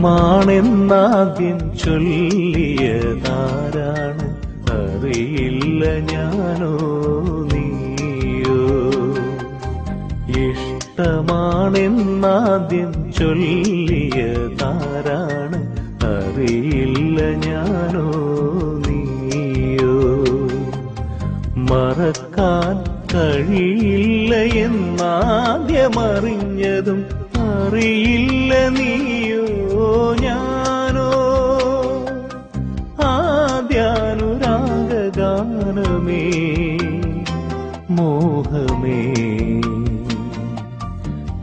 ഇഷ്ടമാണെന്നാദ്യം ചൊല്ലിയതാരാണ്? അറിയില്ല ഞാനോ നീയോ. ഇഷ്ടമാണെന്നാദ്യം ചൊല്ലിയതാരാണ്? അറിയില്ല ഞാനോ നീയോ. മറക്കാൻ കഴിയില്ല എന്നാദ്യമറിഞ്ഞതും അറിയില്ല നീയോ ഞാനോ. ആദ്യാനുരാഗഗാനമേ മോഹമേ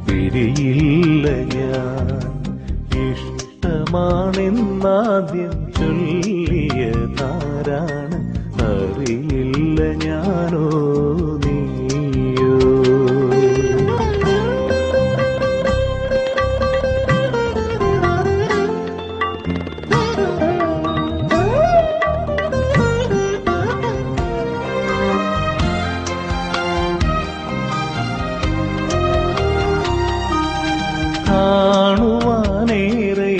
പിരിയില്ല ഞാൻ. ഇഷ്ടമാണെന്നാദ്യം ചൊല്ലിയതാരാണ്? അറിയില്ല ഞാനോ നീയോ. കാണുവാനേറെ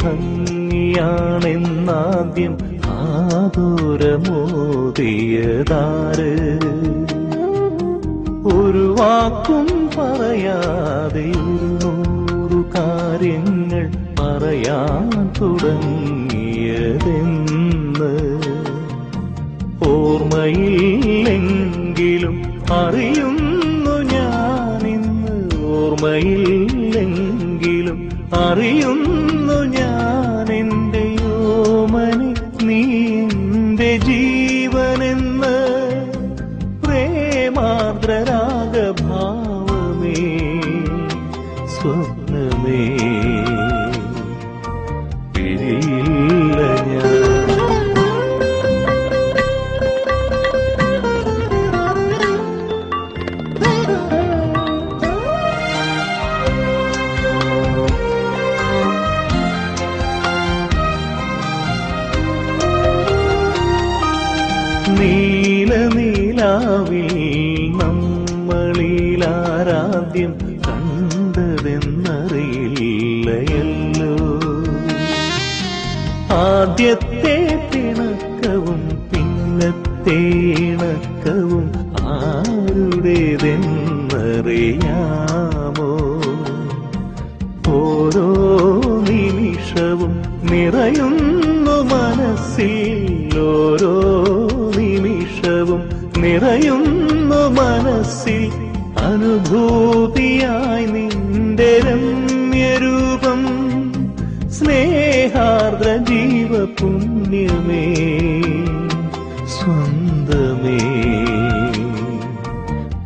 ഭംഗിയാണെന്നാദ്യം ആതുരമോദിയതാര്? ഒരു വാക്കും പറയാതെ 100 കാര്യങ്ങൾ പറയാൻ തുടങ്ങിയതെന്ന് ഓർമ്മയില്ലെങ്കിലും അറിയുന്നു ഞാനിന്ന്. ഓർമ്മയില്ലെങ്കിലും അറിയുന്നു ഞാനെന്റെ ഓമനെ നീ എന്റെ ജീവനെന്ന്. പ്രേമാർദ്രരാഗഭാവമേ സ്വപ്നമേ പിരിയില്ല ഞാൻ. നീലനീലാവിൽ നമ്മളിലാരാദ്യം കണ്ടതെന്നറിയില്ലയല്ലോ. ആദ്യത്തെ പിണക്കവും പിന്നത്തെ ഇണക്കവും ആരുടേതെന്നറിയാമോ. ഓരോ നിമിഷവും നിറയുന്നു മനസ്സിൽ. ഓരോ നിമിഷവും നിറയുന്നു മനസ്സിൽ. അനുഭൂതിയായി നിന്റെ രമ്യരൂപം. സ്നേഹാർദ്ര ജീവപുണ്യമേ സ്വന്തമേ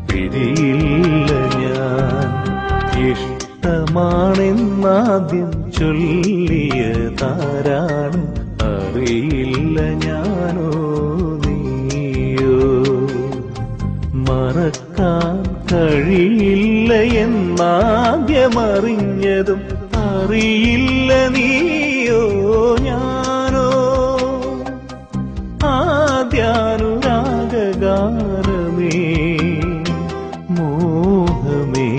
പിരിയില്ല ഞാൻ. ഇഷ്ടമാണെന്നാദ്യം ചൊല്ലിയതാരാണ്? അറിയില്ല ഞാനോ നീയോ. മറക്കാൻ കഴിയില്ല എന്നാദ്യമറിഞ്ഞതും അറിയില്ല നീയോ ഞാനോ. ആദ്യാനുരാഗഗാനമേ മോഹമേ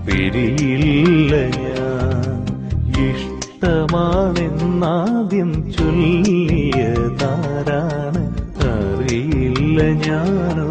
പിരിയില്ല ഞാൻ. ഇഷ്ടമാണെന്നാദ്യം ചൊല്ലിയതാരാണ്? അറിയില്ല ഞാനോ